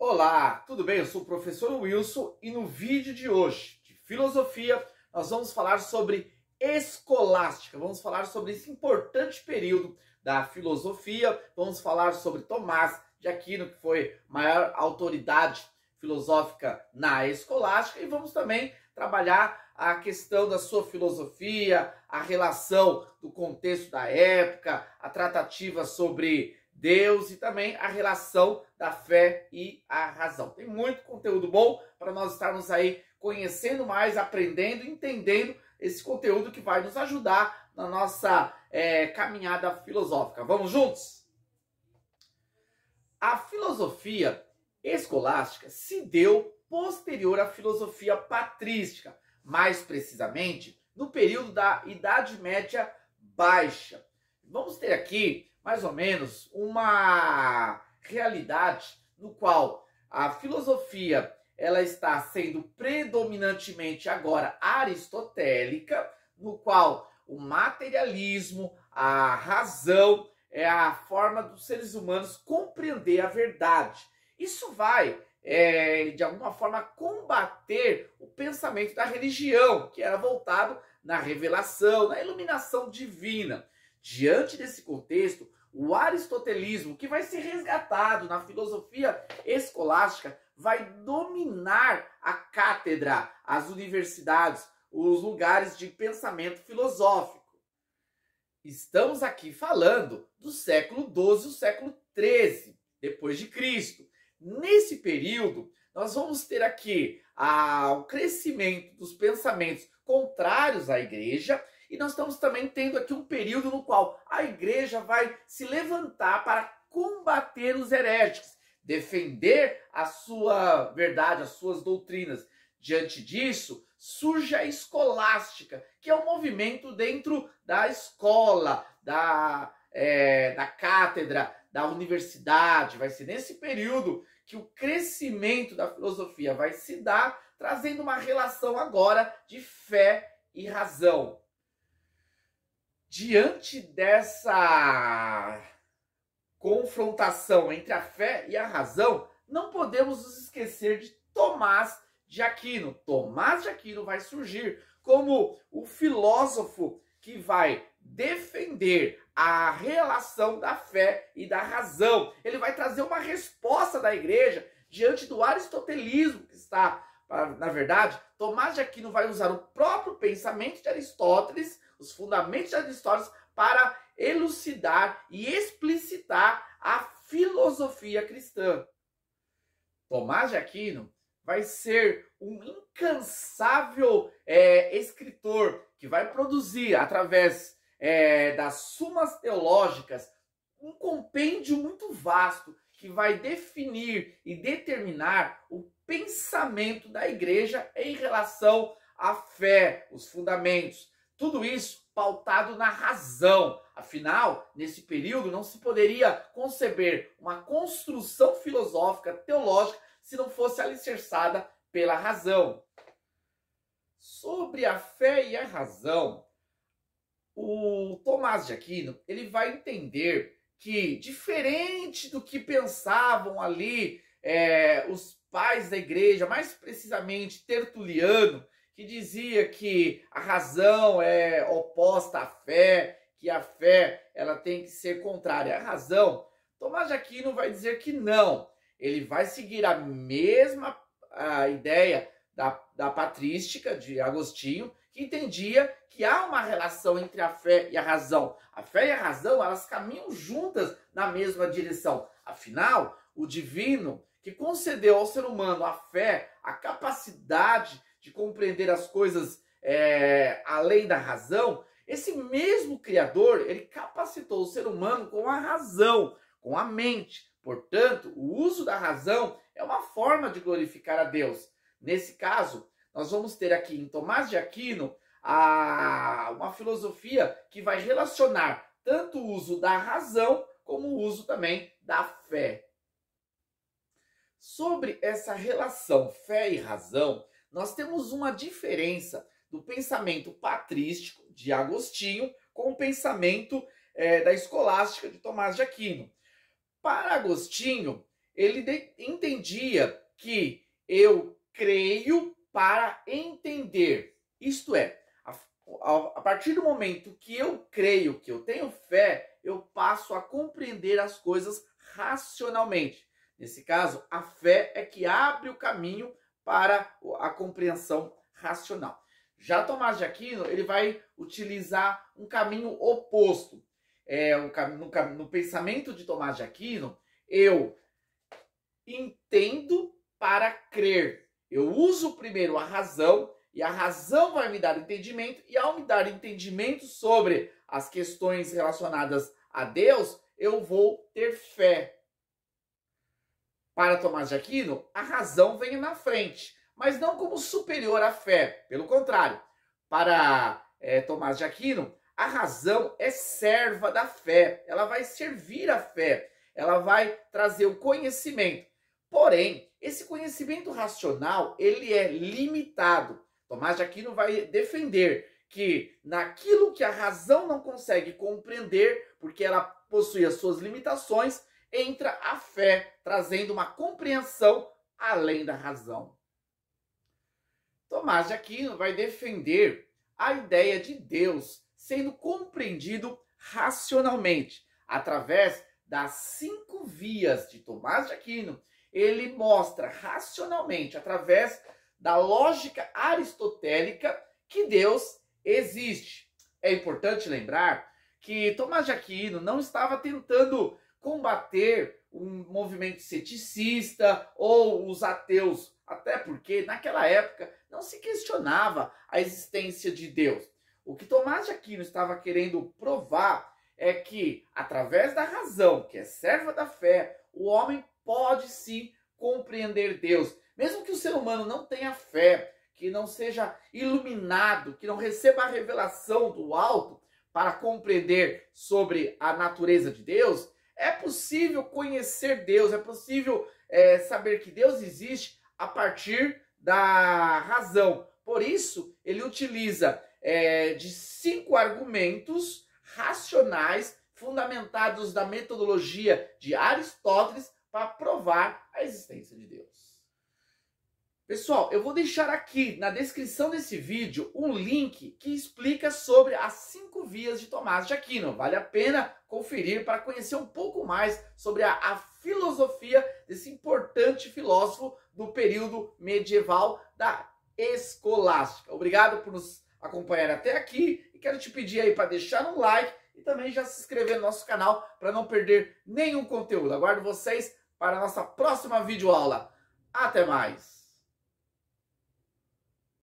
Olá, tudo bem? Eu sou o professor Wilson e no vídeo de hoje, de filosofia, nós vamos falar sobre escolástica. Vamos falar sobre esse importante período da filosofia. Vamos falar sobre Tomás de Aquino, que foi a maior autoridade filosófica na escolástica. E vamos também trabalhar a questão da sua filosofia, a relação do contexto da época, a tratativa sobre Deus e também a relação da fé e a razão. Tem muito conteúdo bom para nós estarmos aí conhecendo mais, aprendendo, entendendo esse conteúdo que vai nos ajudar na nossa caminhada filosófica. Vamos juntos? A filosofia escolástica se deu posterior à filosofia patrística, mais precisamente no período da Idade Média Baixa. Vamos ter aqui mais ou menos uma realidade no qual a filosofia ela está sendo predominantemente agora aristotélica, no qual o materialismo, a razão é a forma dos seres humanos compreender a verdade. Isso vai, de alguma forma, combater o pensamento da religião, que era voltado na revelação, na iluminação divina. Diante desse contexto, o aristotelismo, que vai ser resgatado na filosofia escolástica, vai dominar a cátedra, as universidades, os lugares de pensamento filosófico. Estamos aqui falando do século XII e o século XIII, depois de Cristo. Nesse período, nós vamos ter aqui o crescimento dos pensamentos contrários à igreja, e nós estamos também tendo aqui um período no qual a igreja vai se levantar para combater os heréticos, defender a sua verdade, as suas doutrinas. Diante disso, surge a escolástica, que é um movimento dentro da escola, da cátedra, da universidade. Vai ser nesse período que o crescimento da filosofia vai se dar, trazendo uma relação agora de fé e razão. Diante dessa confrontação entre a fé e a razão, não podemos nos esquecer de Tomás de Aquino. Tomás de Aquino vai surgir como o filósofo que vai defender a relação da fé e da razão. Ele vai trazer uma resposta da igreja diante do aristotelismo que está, na verdade, Tomás de Aquino vai usar o próprio pensamento de Aristóteles, os fundamentos de Aristóteles, para elucidar e explicitar a filosofia cristã. Tomás de Aquino vai ser um incansável escritor que vai produzir, através das Sumas Teológicas, um compêndio muito vasto que vai definir e determinar o pensamento da igreja em relação à fé, os fundamentos. Tudo isso pautado na razão. Afinal, nesse período não se poderia conceber uma construção filosófica, teológica, se não fosse alicerçada pela razão. Sobre a fé e a razão, o Tomás de Aquino ele vai entender que, diferente do que pensavam ali os pais da igreja, mais precisamente Tertuliano, que dizia que a razão é oposta à fé, que a fé ela tem que ser contrária à razão, Tomás de Aquino vai dizer que não. Ele vai seguir a mesma ideia da patrística de Agostinho, que entendia que há uma relação entre a fé e a razão. A fé e a razão, elas caminham juntas na mesma direção. Afinal, o divino, que concedeu ao ser humano a fé, a capacidade de compreender as coisas além da razão, esse mesmo Criador, ele capacitou o ser humano com a razão, com a mente. Portanto, o uso da razão é uma forma de glorificar a Deus. Nesse caso, nós vamos ter aqui em Tomás de Aquino uma filosofia que vai relacionar tanto o uso da razão como o uso também da fé. Sobre essa relação fé e razão, nós temos uma diferença do pensamento patrístico de Agostinho com o pensamento da escolástica de Tomás de Aquino. Para Agostinho, ele entendia que eu creio para entender. Isto é, a partir do momento que eu creio, que eu tenho fé, eu passo a compreender as coisas racionalmente. Nesse caso, a fé é que abre o caminho para a compreensão racional. Já Tomás de Aquino, ele vai utilizar um caminho oposto. No pensamento de Tomás de Aquino, eu entendo para crer. Eu uso primeiro a razão, e a razão vai me dar entendimento, e ao me dar entendimento sobre as questões relacionadas a Deus, eu vou ter fé. Para Tomás de Aquino, a razão vem na frente, mas não como superior à fé. Pelo contrário, para Tomás de Aquino, a razão é serva da fé. Ela vai servir a fé. Ela vai trazer o conhecimento. Porém, esse conhecimento racional, ele é limitado. Tomás de Aquino vai defender que naquilo que a razão não consegue compreender, porque ela possui as suas limitações, entra a fé, trazendo uma compreensão além da razão. Tomás de Aquino vai defender a ideia de Deus sendo compreendido racionalmente. Através das 5 vias de Tomás de Aquino, ele mostra racionalmente, através da lógica aristotélica, que Deus existe. É importante lembrar que Tomás de Aquino não estava tentando combater um movimento ceticista ou os ateus, até porque naquela época não se questionava a existência de Deus. O que Tomás de Aquino estava querendo provar é que, através da razão, que é serva da fé, o homem pode sim compreender Deus. Mesmo que o ser humano não tenha fé, que não seja iluminado, que não receba a revelação do alto para compreender sobre a natureza de Deus, é possível conhecer Deus, é possível saber que Deus existe a partir da razão. Por isso, ele utiliza de 5 argumentos racionais fundamentados na metodologia de Aristóteles para provar a existência de Deus. Pessoal, eu vou deixar aqui na descrição desse vídeo um link que explica sobre as 5 vias de Tomás de Aquino. Vale a pena conferir para conhecer um pouco mais sobre a filosofia desse importante filósofo do período medieval da escolástica. Obrigado por nos acompanhar até aqui e quero te pedir aí para deixar um like e também já se inscrever no nosso canal para não perder nenhum conteúdo. Aguardo vocês para a nossa próxima videoaula. Até mais!